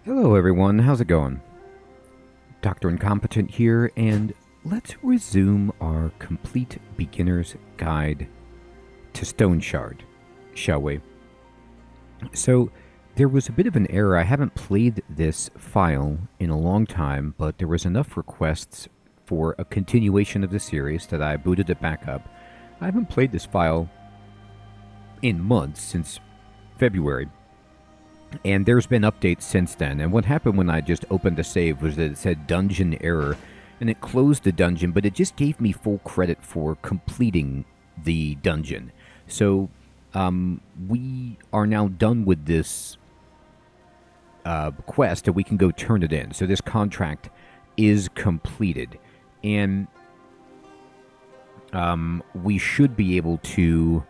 Hello everyone, how's it going? Dr. Incompetent here, and let's resume our complete beginner's guide to Stoneshard, shall we? So, there was a bit of an error. I haven't played this file in a long time, but there was enough requests for a continuation of the series that I booted it back up. I haven't played this file in months, since February. And there's been updates since then. And what happened when I just opened the save was that it said dungeon error, and it closed the dungeon, but it just gave me full credit for completing the dungeon. So we are now done with this quest, and we can go turn it in. So this contract is completed. And we should be able to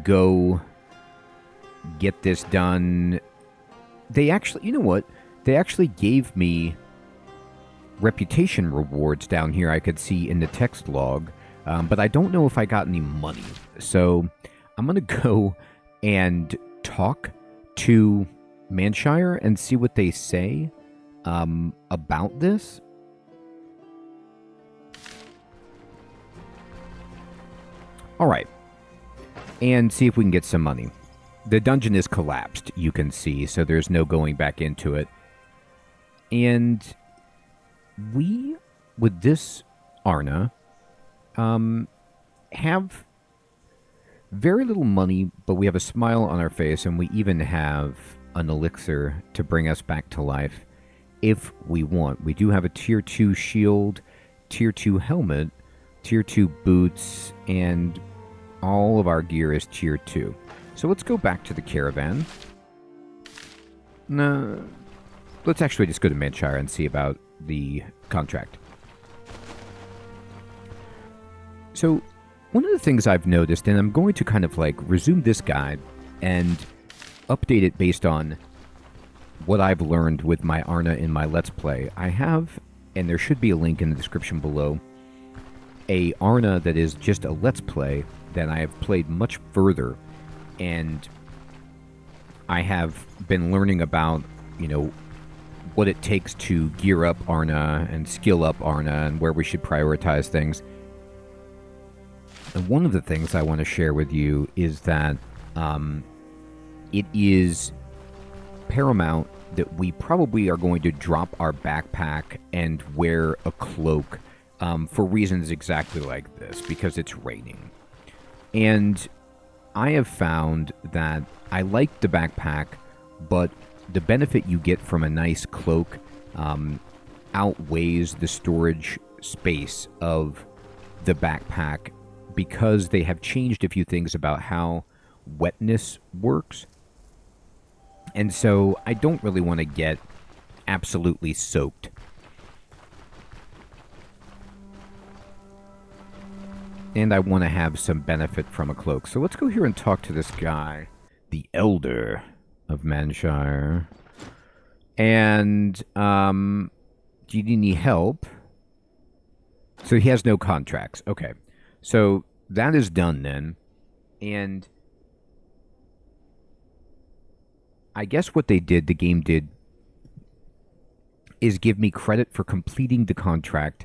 go get this done. They actually, you know what? They actually gave me reputation rewards down here I could see in the text log, but I don't know if I got any money. So I'm going to go and talk to Manshire and see what they say about this. All right. And see if we can get some money. The dungeon is collapsed, you can see, so there's no going back into it. And we, with this Arna, have very little money, but we have a smile on our face, and we even have an elixir to bring us back to life if we want. We do have a tier 2 shield, tier 2 helmet, tier 2 boots, and all of our gear is tier 2. So let's go back to the Caravan. No, let's actually just go to Manshire and see about the contract. So one of the things I've noticed, and I'm going to kind of like resume this guide and update it based on what I've learned with my Arna in my Let's Play. I have, and there should be a link in the description below, a Arna that is just a Let's Play that I have played much further. And I have been learning about, you know, what it takes to gear up Arna and skill up Arna and where we should prioritize things. And one of the things I want to share with you is that it is paramount that we probably are going to drop our backpack and wear a cloak for reasons exactly like this, because it's raining. And I have found that I like the backpack, but the benefit you get from a nice cloak outweighs the storage space of the backpack, because they have changed a few things about how wetness works. And so I don't really want to get absolutely soaked. And I want to have some benefit from a cloak. So let's go here and talk to this guy, the Elder of Manshire. And, do you need any help? So he has no contracts. Okay. So that is done then. And I guess what they did, the game did, is give me credit for completing the contract,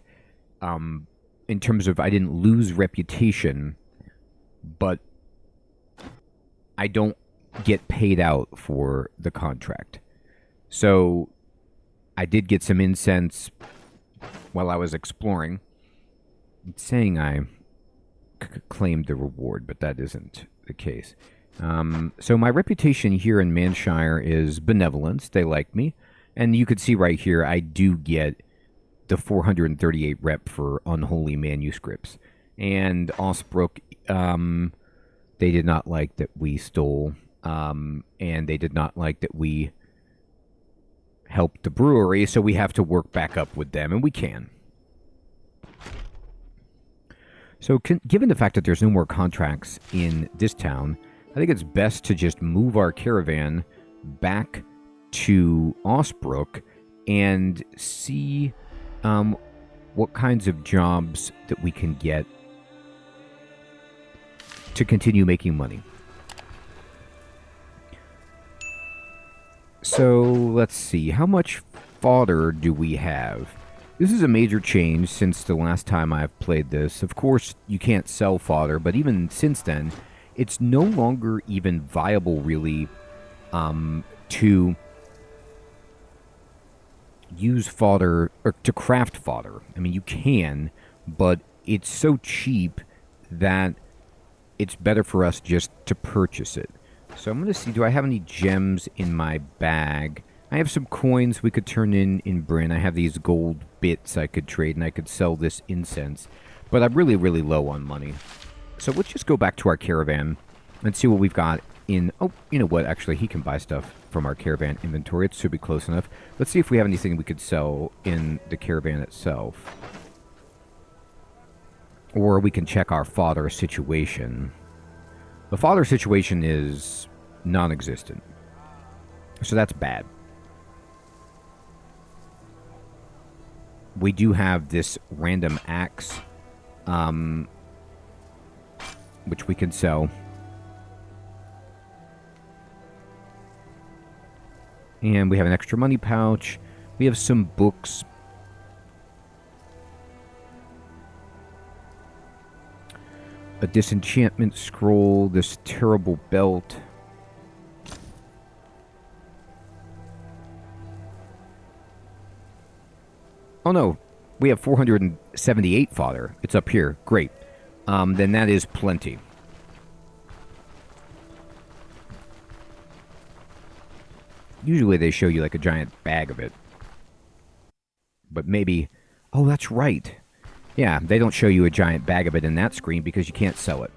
in terms of I didn't lose reputation, but I don't get paid out for the contract. So I did get some incense while I was exploring. It's saying I claimed the reward, but that isn't the case. So my reputation here in Manshire is benevolence. They like me. And you could see right here, I do get the 438 rep for unholy manuscripts. And Osbrook, they did not like that we stole, and they did not like that we helped the brewery, so we have to work back up with them, and we can. So given the fact that there's no more contracts in this town, I think it's best to just move our caravan back to Osbrook and see what kinds of jobs that we can get to continue making money. So, let's see. How much fodder do we have? This is a major change since the last time I've played this. Of course, you can't sell fodder, but even since then, it's no longer even viable, really, to use fodder, or to craft fodder. I mean, you can, but it's so cheap that it's better for us just to purchase it. So I'm going to see, do I have any gems in my bag? I have some coins we could turn in Bryn. I have these gold bits I could trade, and I could sell this incense. But I'm really, really low on money. So let's just go back to our caravan and see what we've got in... Oh, you know what? Actually, he can buy stuff from our caravan inventory. It should be close enough. Let's see if we have anything we could sell in the caravan itself. Or we can check our fodder situation. The fodder situation is non-existent. So that's bad. We do have this random axe, which we can sell. And we have an extra money pouch. We have some books. A disenchantment scroll, this terrible belt. Oh no, we have 478 fodder. It's up here. Great. Then that is plenty. Usually they show you like a giant bag of it. But maybe... Oh, that's right. Yeah, they don't show you a giant bag of it in that screen because you can't sell it.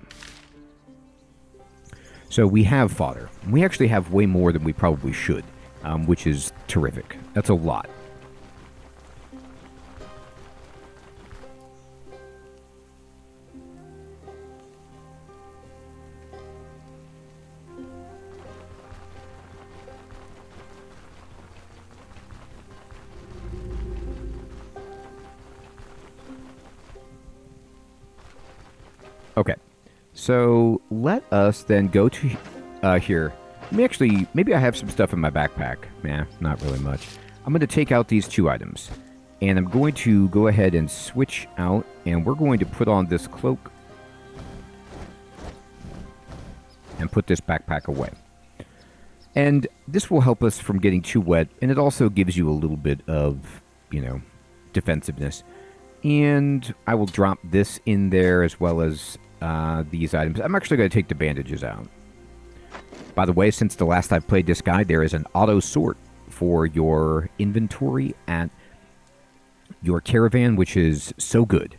So we have fodder. We actually have way more than we probably should, which is terrific. That's a lot. Okay, so let us then go to here. Maybe I have some stuff in my backpack. Nah, not really much. I'm going to take out these two items, and I'm going to go ahead and switch out, and we're going to put on this cloak and put this backpack away. And this will help us from getting too wet, and it also gives you a little bit of, you know, defensiveness. And I will drop this in there as well as these items. I'm actually going to take the bandages out. By the way, since the last I played this guide, there is an auto sort for your inventory at your caravan, which is so good.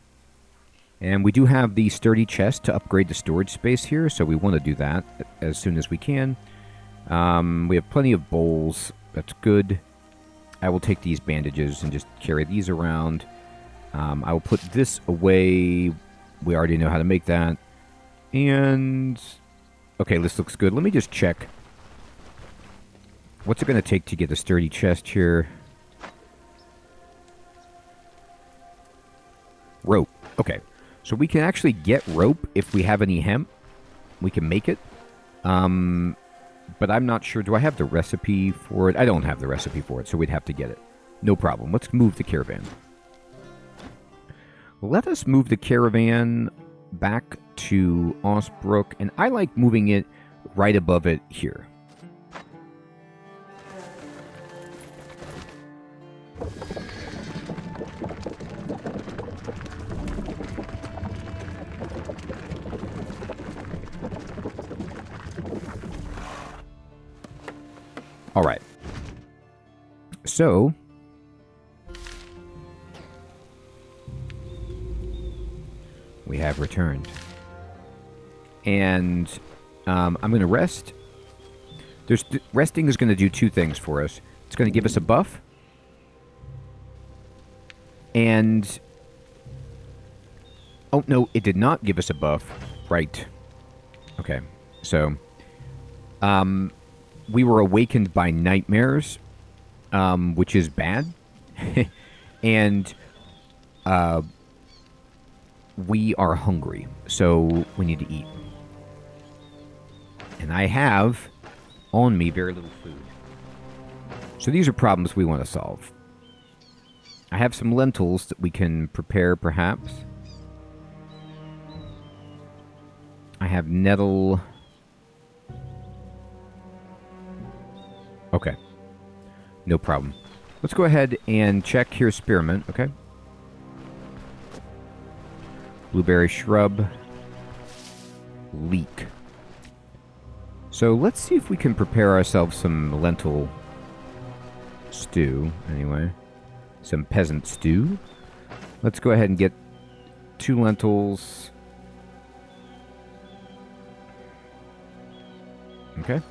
And we do have the sturdy chest to upgrade the storage space here, so we want to do that as soon as we can. We have plenty of bowls. That's good. I will take these bandages and just carry these around. I will put this away. We already know how to make that. And... okay, this looks good. Let me just check. What's it going to take to get a sturdy chest here? Rope. Okay. So we can actually get rope if we have any hemp. We can make it. But I'm not sure. Do I have the recipe for it? I don't have the recipe for it, so we'd have to get it. No problem. Let's move the caravan. Let us move the caravan back to Osbrook, and I like moving it right above it here. All right. So... we have returned. And I'm going to rest. Resting is going to do two things for us. It's going to give us a buff. And... oh, no, it did not give us a buff. Right. Okay. So, we were awakened by nightmares, which is bad. And, we are hungry, so we need to eat. And I have on me very little food. So these are problems we want to solve. I have some lentils that we can prepare, perhaps. I have nettle. Okay. No problem. Let's go ahead and check. Here's spearmint, okay? Blueberry shrub. Leek. So let's see if we can prepare ourselves some lentil stew, anyway. Some peasant stew. Let's go ahead and get 2 lentils. Okay.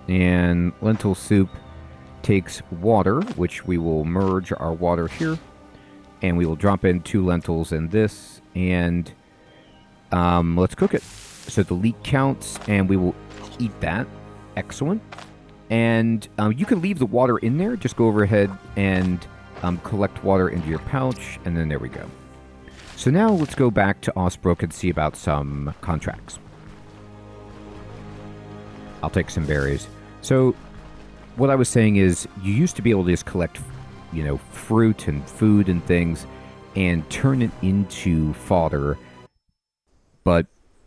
And lentil soup takes water, which we will merge our water here. And we will drop in 2 lentils in this. And let's cook it. So the leek counts, and we will eat that. Excellent. And you can leave the water in there. Just go overhead and collect water into your pouch. And then there we go. So now let's go back to Osbrook and see about some contracts. I'll take some berries. So what I was saying is you used to be able to just collect, fruit and food and things and turn it into fodder. But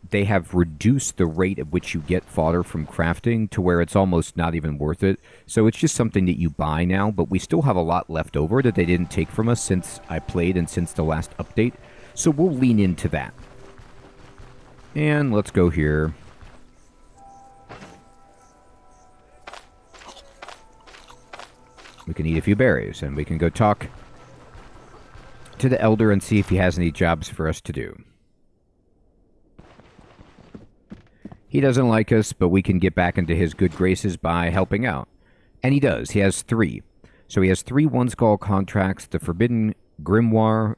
they have reduced the rate at which you get fodder from crafting to where it's almost not even worth it. So it's just something that you buy now, but we still have a lot left over that they didn't take from us since I played and since the last update. So we'll lean into that. And let's go here. We can eat a few berries, and we can go talk to the elder and see if he has any jobs for us to do. He doesn't like us, but we can get back into his good graces by helping out. And he does. He has 3. So he has 3 one-skull contracts, the Forbidden Grimoire,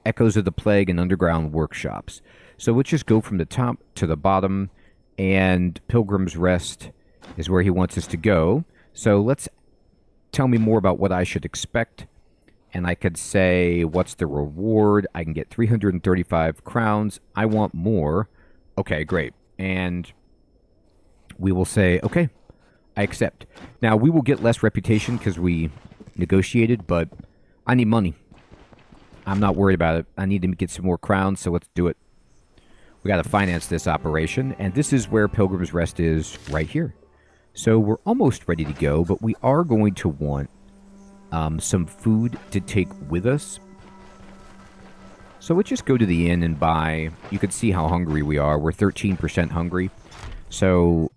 Echoes of the Plague, and Underground Workshops. So let's just go from the top to the bottom, and Pilgrim's Rest is where he wants us to go. So let's tell me more about what I should expect. And I could say, what's the reward? I can get 335 crowns. I want more. Okay, great. And we will say, okay, I accept. Now, we will get less reputation because we negotiated, but I need money. I'm not worried about it. I need to get some more crowns, so let's do it. We got to finance this operation, and this is where Pilgrim's Rest is, right here. So we're almost ready to go, but we are going to want some food to take with us. So let's just go to the inn and buy. You can see how hungry we are. We're 13% hungry. So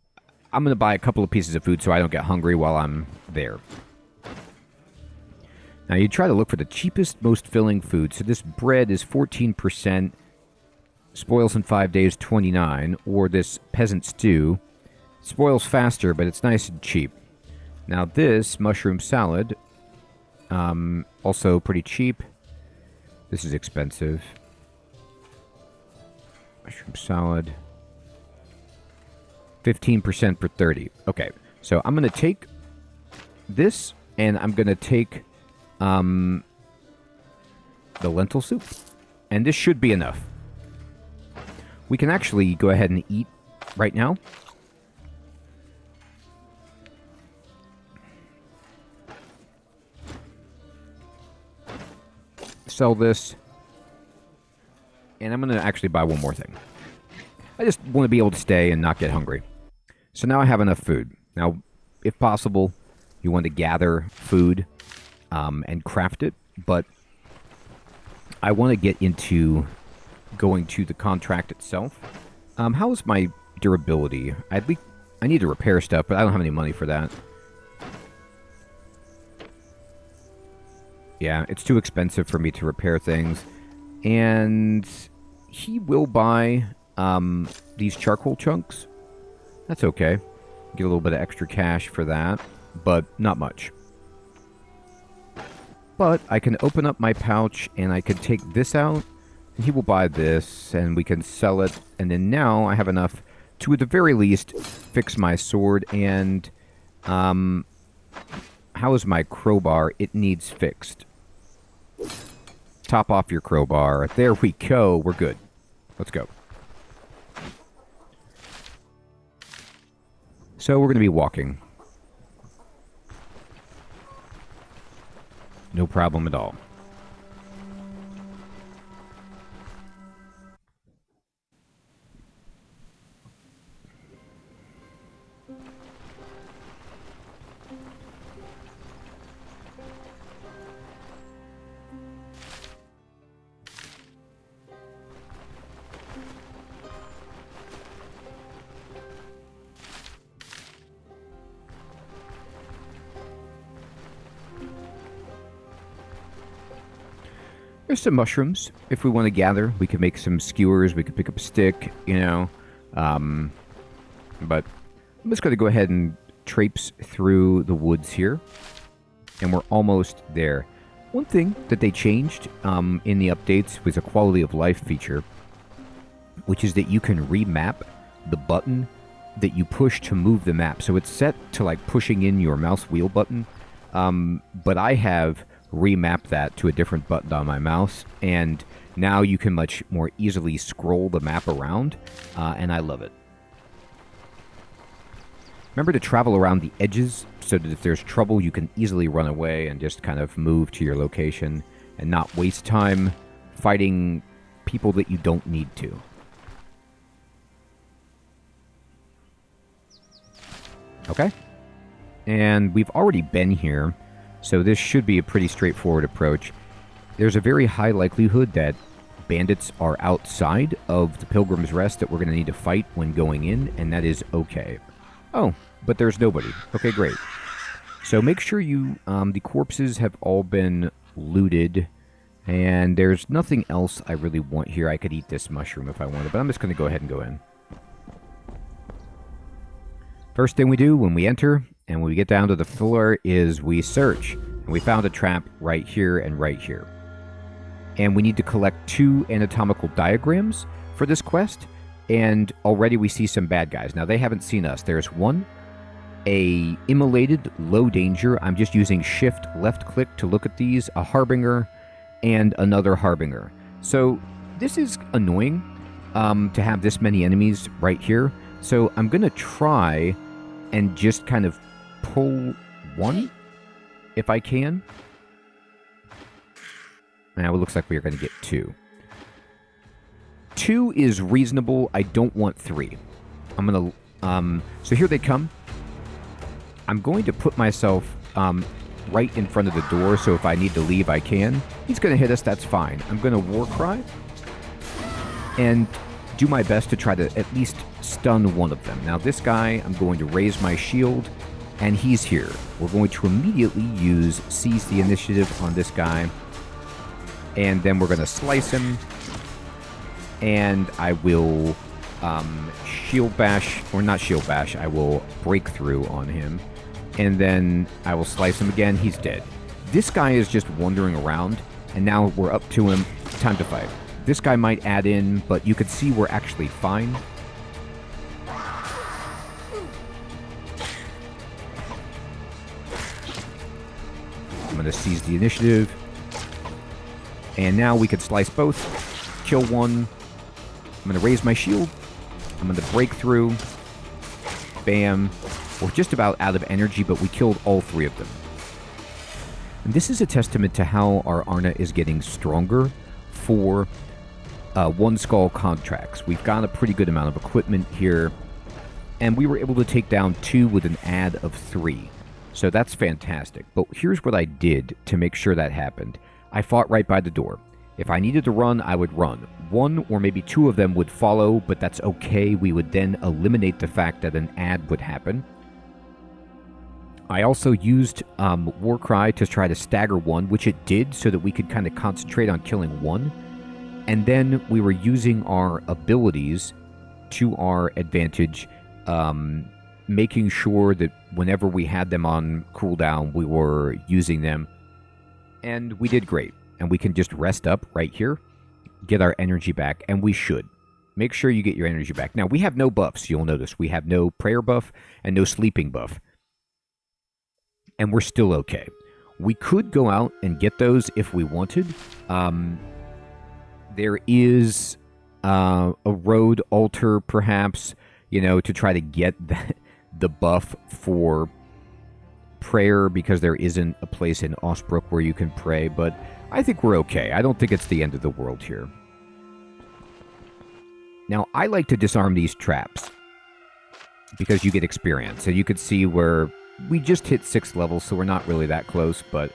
I'm going to buy a couple of pieces of food so I don't get hungry while I'm there. Now you try to look for the cheapest, most filling food. So this bread is 14%. Spoils in 5 days, 29. Or this peasant stew. Spoils faster, but it's nice and cheap. Now this mushroom salad, also pretty cheap. This is expensive. Mushroom salad. 15% per 30. Okay, so I'm going to take this, and I'm going to take the lentil soup. And this should be enough. We can actually go ahead and eat right now. Sell this, and I'm going to actually buy one more thing. I just want to be able to stay and not get hungry. So now I have enough food. Now, if possible, you want to gather food and craft it, but I want to get into going to the contract itself. How is my durability? I need to repair stuff, but I don't have any money for that. Yeah, it's too expensive for me to repair things. And he will buy these charcoal chunks. That's okay. Get a little bit of extra cash for that, but not much. But I can open up my pouch and I can take this out. And he will buy this and we can sell it. And then now I have enough to, at the very least, fix my sword. And how is my crowbar? It needs fixed. Top off your crowbar. There we go. We're good. Let's go. So we're going to be walking. No problem at all. There's some mushrooms. If we want to gather, we could make some skewers. We could pick up a stick, you know. But I'm just going to go ahead and traipse through the woods here. And we're almost there. One thing that they changed in the updates was a quality of life feature, which is that you can remap the button that you push to move the map. So it's set to like pushing in your mouse wheel button. But I have remap that to a different button on my mouse, and now you can much more easily scroll the map around, and I love it. Remember to travel around the edges so that if there's trouble you can easily run away and just kind of move to your location and not waste time fighting people that you don't need to. Okay, and we've already been here, so this should be a pretty straightforward approach. There's a very high likelihood that bandits are outside of the Pilgrim's Rest that we're going to need to fight when going in, and that is okay. Oh, but there's nobody. Okay, great. So make sure you, the corpses have all been looted, and there's nothing else I really want here. I could eat this mushroom if I wanted, but I'm just going to go ahead and go in. First thing we do when we enter and when we get down to the floor is we search. And we found a trap right here and right here. And we need to collect 2 anatomical diagrams for this quest. And already we see some bad guys. Now they haven't seen us. There's one, a immolated, low danger. I'm just using shift left click to look at these. A harbinger and another harbinger. So this is annoying to have this many enemies right here. So I'm going to try and just kind of pull one, if I can. Now it looks like we are going to get 2. 2 is reasonable. I don't want 3. I'm going to... so here they come. I'm going to put myself right in front of the door, so if I need to leave, I can. He's going to hit us. That's fine. I'm going to war cry and do my best to try to at least stun one of them. Now this guy, I'm going to raise my shield, and he's here. We're going to immediately use seize the initiative on this guy, and then we're going to slice him, and I will shield bash, or not shield bash, I will break through on him, and then I will slice him again. He's dead. This guy is just wandering around, and now we're up to him. Time to fight. This guy might add in, but you can see we're actually fine. I'm going to seize the initiative. And now we can slice both. Kill one. I'm going to raise my shield. I'm going to break through. Bam. We're just about out of energy, but we killed all 3 of them. And this is a testament to how our Arna is getting stronger for one skull contracts. We've got a pretty good amount of equipment here, and we were able to take down 2 with an add of 3. So that's fantastic. But here's what I did to make sure that happened. I fought right by the door. If I needed to run, I would run. 1 or maybe 2 of them would follow, but that's okay. We would then eliminate the fact that an add would happen. I also used Warcry to try to stagger 1, which it did, so that we could kind of concentrate on killing 1. And then we were using our abilities to our advantage, making sure that whenever we had them on cooldown, we were using them. And we did great. And we can just rest up right here, get our energy back, and we should. Make sure you get your energy back. Now, we have no buffs, you'll notice. We have no prayer buff and no sleeping buff. And we're still okay. We could go out and get those if we wanted. There is a road altar, perhaps, you know, to try to get the buff for prayer because there isn't a place in Osbrook where you can pray, but I think we're okay. I don't think it's the end of the world here. Now, I like to disarm these traps because you get experience. And you could see where we just hit 6th level, so we're not really that close, but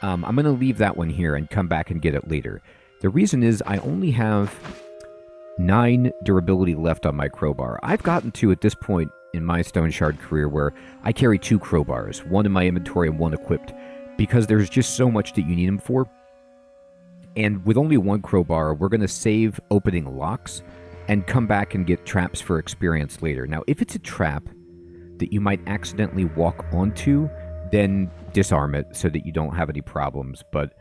I'm going to leave that one here and come back and get it later. The reason is I only have 9 durability left on my crowbar. I've gotten to, at this point in my Stoneshard career, where I carry 2 crowbars, one in my inventory and one equipped, because there's just so much that you need them for. And with only 1 crowbar, we're going to save opening locks and come back and get traps for experience later. Now, if it's a trap that you might accidentally walk onto, then disarm it so that you don't have any problems. But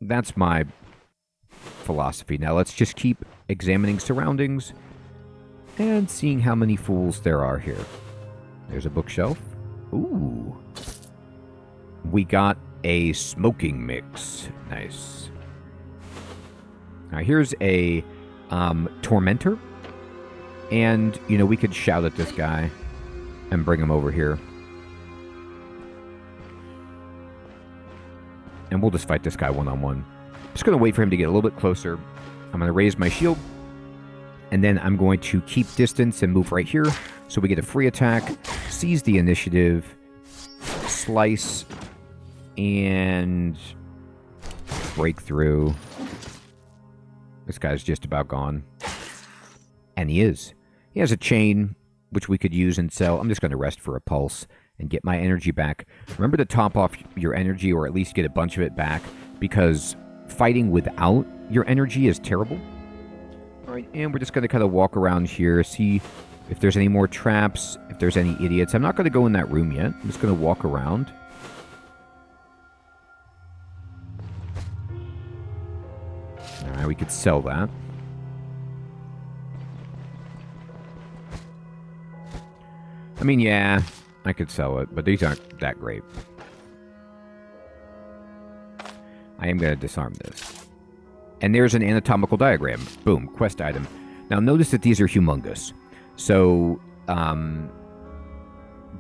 that's my philosophy. Now, let's just keep examining surroundings and seeing how many fools there are here. There's a bookshelf. Ooh. We got a smoking mix. Nice. Now, here's a tormentor. And, you know, we could shout at this guy and bring him over here. And we'll just fight this guy one-on-one. Just going to wait for him to get a little bit closer. I'm going to raise my shield. And then I'm going to keep distance and move right here. So we get a free attack, seize the initiative, slice, and break through. This guy's just about gone. And he is. He has a chain, which we could use and sell. I'm just going to rest for a pulse and get my energy back. Remember to top off your energy, or at least get a bunch of it back, because fighting without your energy is terrible. All right, and we're just going to kind of walk around here, see if there's any more traps, if there's any idiots. I'm not going to go in that room yet. I'm just going to walk around. All right, we could sell that. I mean, yeah, I could sell it, but these aren't that great. I am going to disarm this. And there's an anatomical diagram. Boom, quest item. Now, notice that these are humongous. So,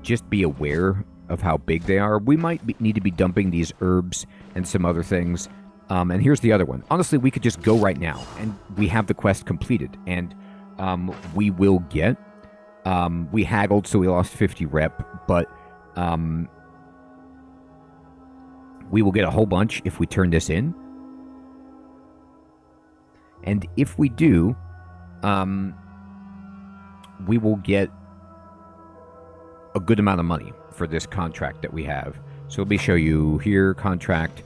just be aware of how big they are. We might need to be dumping these herbs and some other things. And here's the other one. Honestly, we could just go right now, and we have the quest completed. And we will get... we haggled, so we lost 50 rep, but we will get a whole bunch if we turn this in. And if we do, we will get a good amount of money for this contract that we have. So let me show you here, contract.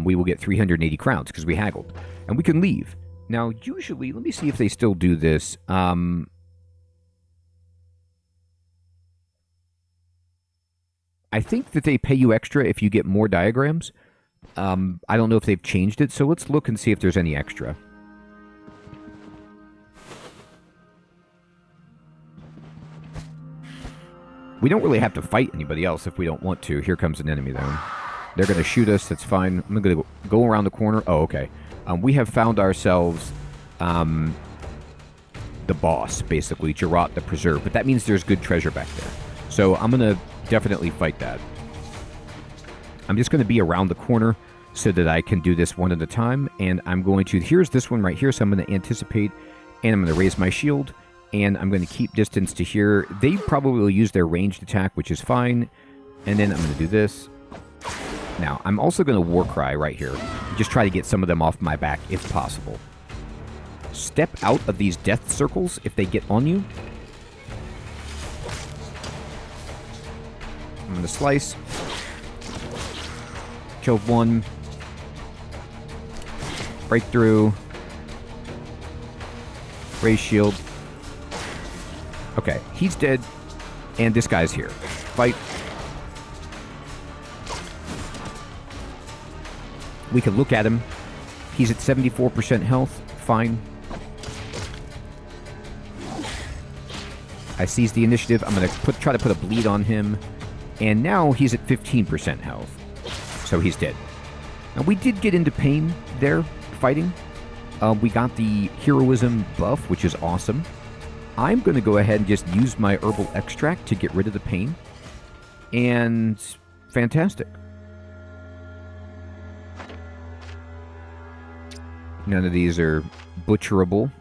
We will get 380 crowns because we haggled. And we can leave. Now, usually, let me see if they still do this. I think that they pay you extra if you get more diagrams. I don't know if they've changed it, so let's look and see if there's any extra. We don't really have to fight anybody else if we don't want to. Here comes an enemy, though. They're going to shoot us. That's fine. I'm going to go around the corner. Oh, okay. We have found ourselves the boss, basically, Jarrot the Preserve. But that means there's good treasure back there. So I'm going to definitely fight that. I'm just going to be around the corner so that I can do this one at a time. And I'm going to... Here's this one right here, so I'm going to anticipate. And I'm going to raise my shield. And I'm going to keep distance to here. They probably will use their ranged attack, which is fine. And then I'm going to do this. Now, I'm also going to war cry right here. Just try to get some of them off my back if possible. Step out of these death circles if they get on you. I'm going to slice. Killed one. Breakthrough. Raise shield. Okay, he's dead. And this guy's here. Fight. We can look at him. He's at 74% health. Fine. I seize the initiative. I'm going to try to put a bleed on him. And now he's at 15% health. So he's dead. Now, we did get into pain there, fighting. We got the heroism buff, which is awesome. I'm going to go ahead and just use my herbal extract to get rid of the pain. And fantastic. None of these are butcherable.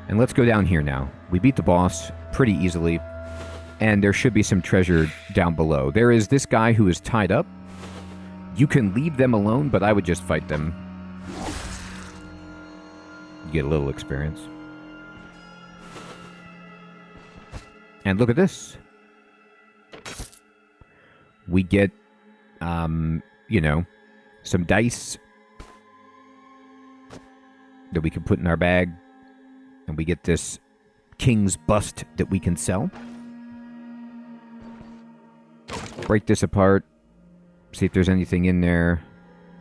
And let's go down here now. We beat the boss pretty easily. And there should be some treasure down below. There is this guy who is tied up. You can leave them alone, but I would just fight them. You get a little experience. And look at this. We get, you know, some dice that we can put in our bag. And we get this king's bust that we can sell. Break this apart. See if there's anything in there.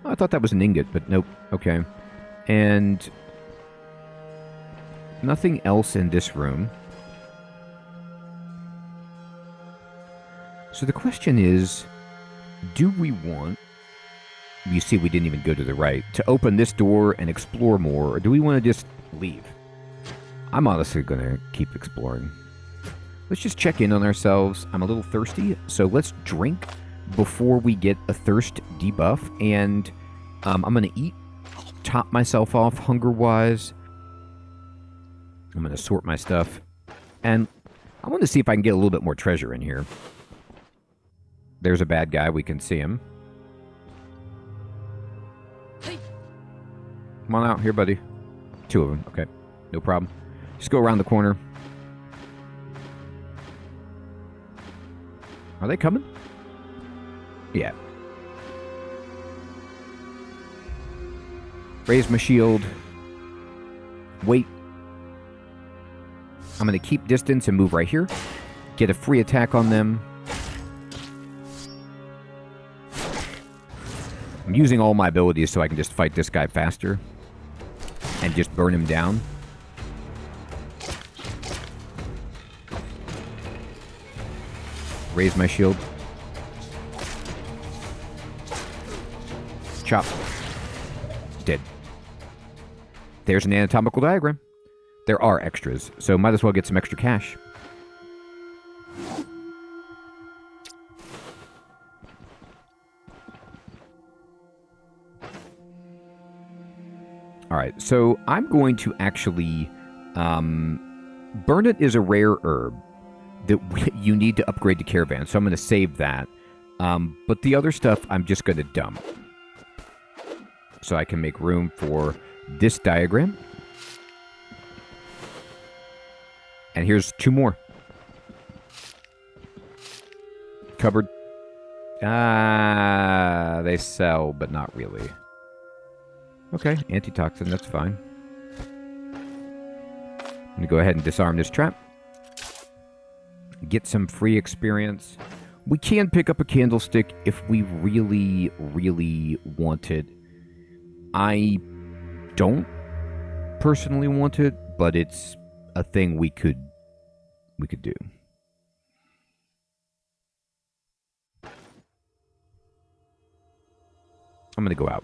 Oh, I thought that was an ingot, but nope. Okay. And nothing else in this room. So the question is, do we want... You see, we didn't even go to the right. To open this door and explore more, or do we want to just leave? I'm honestly going to keep exploring. Let's just check in on ourselves. I'm a little thirsty, so let's drink before we get a thirst debuff. And I'm going to eat, top myself off hunger-wise. I'm going to sort my stuff. And I want to see if I can get a little bit more treasure in here. There's a bad guy. We can see him. Come on out here, buddy. 2 of them. Okay. No problem. Just go around the corner. Are they coming? Yeah. Raise my shield. Wait. I'm going to keep distance and move right here. Get a free attack on them. I'm using all my abilities so I can just fight this guy faster. And just burn him down. Raise my shield. Chop. Dead. There's an anatomical diagram. There are extras, so might as well get some extra cash. Alright, so I'm going to actually... Burn It is a rare herb that you need to upgrade the Caravan, so I'm going to save that. But the other stuff I'm just going to dump. So I can make room for this diagram. And here's 2 more. Cupboard. Ah, they sell, but not really. Okay, antitoxin, that's fine. I'm going to go ahead and disarm this trap. Get some free experience. We can pick up a candlestick if we really, really want it. I don't personally want it, but it's a thing we could do. I'm going to go out.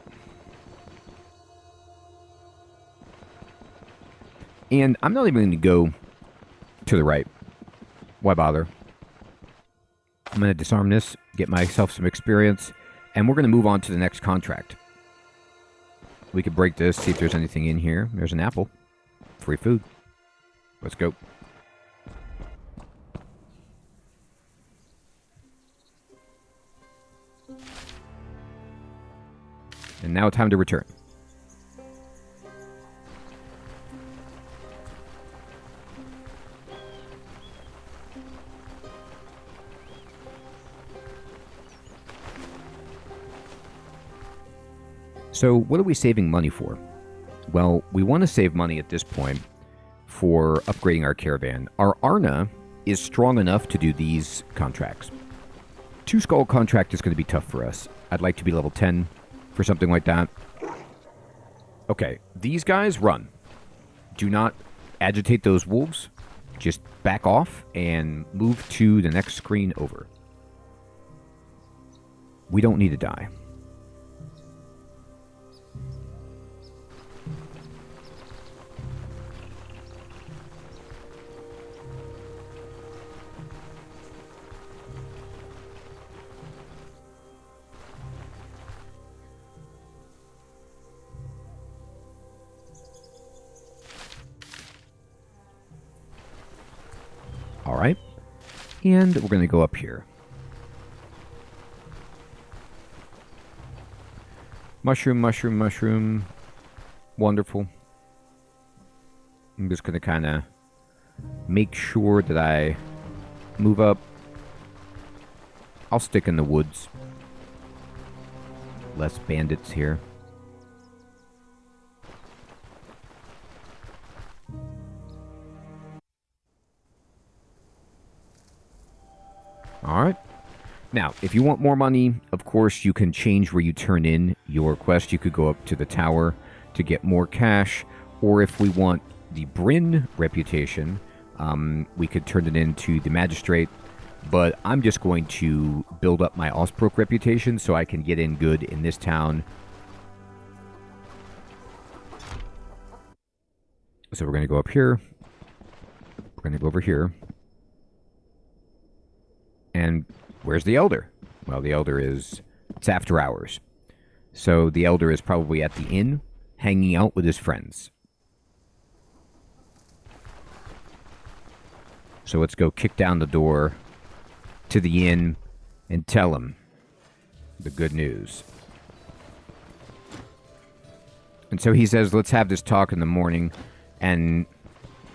And I'm not even going to go to the right. Why bother? I'm going to disarm this, get myself some experience, and we're going to move on to the next contract. We could break this, see if there's anything in here. There's an apple. Free food. Let's go. And now time to return. So what are we saving money for? Well, we want to save money at this point for upgrading our Caravan. Our Arna is strong enough to do these contracts. 2 skull contract is going to be tough for us. I'd like to be level 10 for something like that. Okay, these guys run. Do not agitate those wolves. Just back off and move to the next screen over. We don't need to die. All right. And we're going to go up here. Mushroom, mushroom, mushroom. Wonderful. I'm just going to kind of make sure that I move up. I'll stick in the woods. Less bandits here. All right. Now, if you want more money, of course, you can change where you turn in your quest. You could go up to the tower to get more cash. Or if we want the Bryn reputation, we could turn it into the magistrate. But I'm just going to build up my Osbrook reputation so I can get in good in this town. So we're going to go up here. We're going to go over here. And where's the Elder? Well, the Elder is... It's after hours. So the Elder is probably at the inn, hanging out with his friends. So let's go kick down the door to the inn and tell him the good news. And so he says, let's have this talk in the morning. And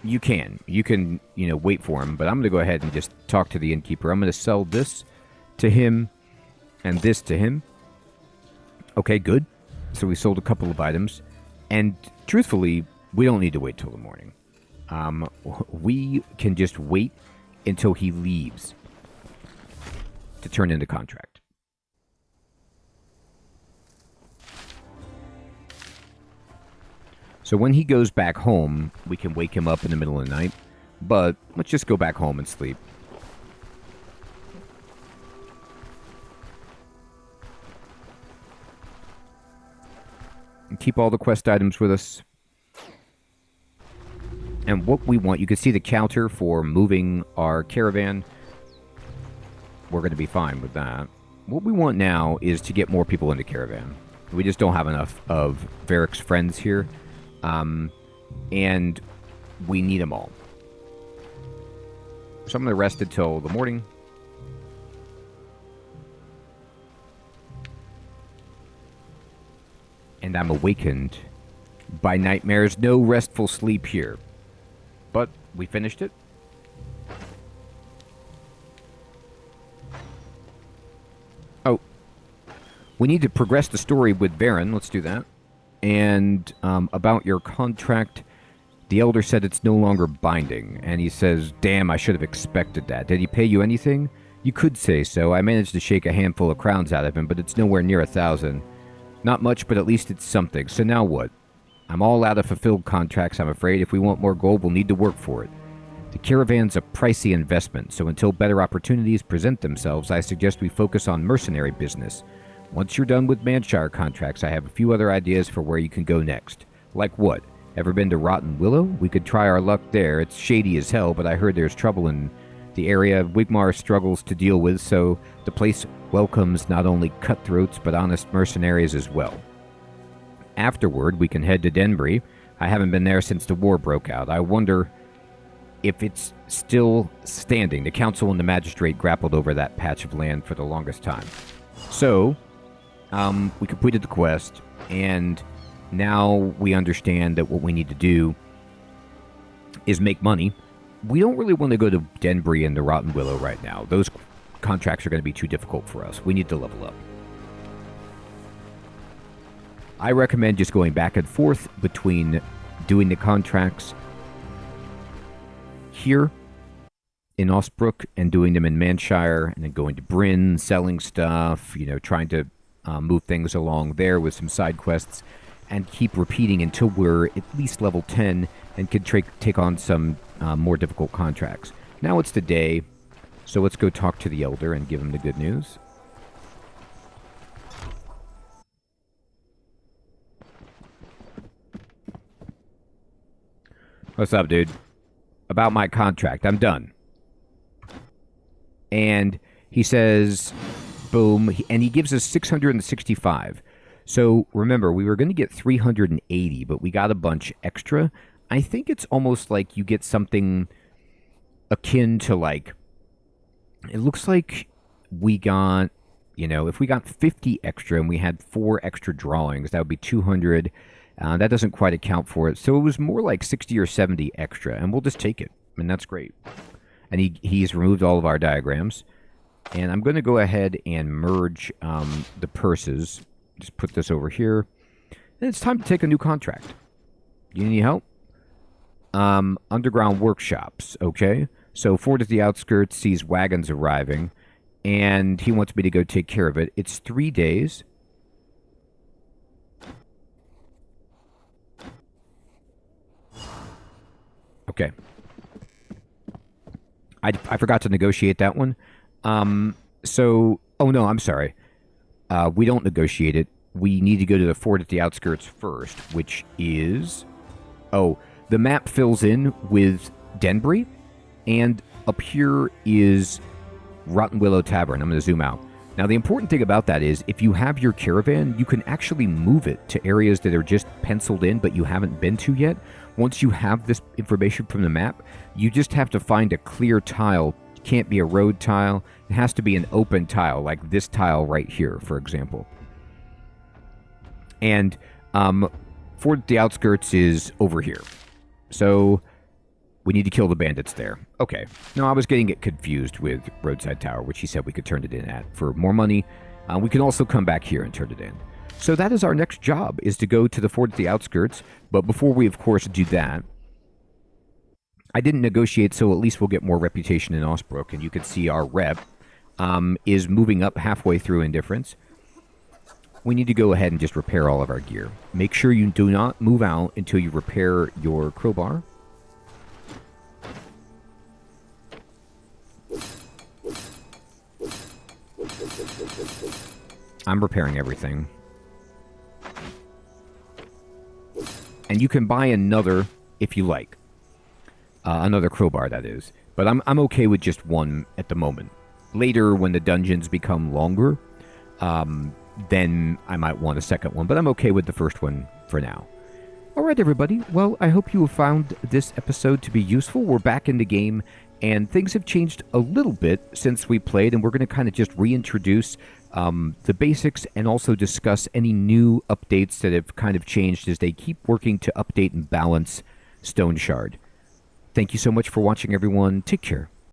you can, wait for him. But I'm going to go ahead and just talk to the innkeeper. I'm going to sell this to him and this to him. Okay, good. So we sold a couple of items. And truthfully, we don't need to wait till the morning. We can just wait until he leaves to turn in the contract. So when he goes back home, we can wake him up in the middle of the night. But let's just go back home and sleep. And keep all the quest items with us. And what we want, you can see the counter for moving our caravan. We're going to be fine with that. What we want now is to get more people into Caravan. We just don't have enough of Varric's friends here. And we need them all. So I'm going to rest until the morning. And I'm awakened by nightmares. No restful sleep here. But we finished it. Oh. We need to progress the story with Baron. Let's do that. And about your contract, the Elder said it's no longer binding. And he says, damn, I should have expected that. Did he pay you anything? You could say so. I managed to shake a handful of crowns out of him, but it's nowhere near 1,000. Not much, but at least it's something. So now what? I'm all out of fulfilled contracts, I'm afraid. If we want more gold, we'll need to work for it. The Caravan's a pricey investment, so until better opportunities present themselves, I suggest we focus on mercenary business. Once you're done with Manshire contracts, I have a few other ideas for where you can go next. Like what? Ever been to Rotten Willow? We could try our luck there. It's shady as hell, but I heard there's trouble in the area Wigmar struggles to deal with, so the place welcomes not only cutthroats, but honest mercenaries as well. Afterward, we can head to Denbury. I haven't been there since the war broke out. I wonder if it's still standing. The council and the magistrate grappled over that patch of land for the longest time. So, we completed the quest, and now we understand that what we need to do is make money. We don't really want to go to Denbury and the Rotten Willow right now. Those contracts are going to be too difficult for us. We need to level up. I recommend just going back and forth between doing the contracts here in Osbrook and doing them in Manshire, and then going to Bryn, selling stuff, trying to move things along there with some side quests, and keep repeating until we're at least level 10 and can take on some more difficult contracts. Now it's the day, so let's go talk to the Elder and give him the good news. What's up, dude? About my contract. I'm done. And he says, boom, and he gives us 665. So remember, we were going to get 380, but we got a bunch extra. I think it's almost like you get something akin to like, it looks like we got, if we got 50 extra and we had 4 extra drawings, that would be 200. That doesn't quite account for it. So it was more like 60 or 70 extra, and we'll just take it. And that's great. And he's removed all of our diagrams. And I'm going to go ahead and merge the purses. Just put this over here. And it's time to take a new contract. You need any help? Underground workshops, okay? So Ford at the outskirts sees wagons arriving, and he wants me to go take care of it. It's 3 days. Okay. I forgot to negotiate that one. Oh no, I'm sorry. We don't negotiate it. We need to go to the fort at the outskirts first, which is... Oh, the map fills in with Denbury, and up here is Rotten Willow Tavern. I'm going to zoom out. Now, the important thing about that is, if you have your caravan, you can actually move it to areas that are just penciled in, but you haven't been to yet. Once you have this information from the map, you just have to find a clear tile. It can't be a road tile. It has to be an open tile, like this tile right here, for example. And Fort at the outskirts is over here. So we need to kill the bandits there. Okay. No, I was getting it confused with Roadside Tower, which he said we could turn it in at for more money. We can also come back here and turn it in. So that is our next job, is to go to the fort at the outskirts. But before we, of course, do that, I didn't negotiate, so at least we'll get more reputation in Osbrook. And you can see our rep is moving up halfway through Indifference. We need to go ahead and just repair all of our gear. Make sure you do not move out until you repair your crowbar. I'm repairing everything. And you can buy another if you like. Another crowbar, that is. But I'm okay with just one at the moment. Later, when the dungeons become longer, then I might want a second one. But I'm okay with the first one for now. Alright, everybody. Well, I hope you have found this episode to be useful. We're back in the game, and things have changed a little bit since we played, and we're going to kind of just reintroduce the basics and also discuss any new updates that have kind of changed as they keep working to update and balance Stoneshard. Thank you so much for watching, everyone. Take care.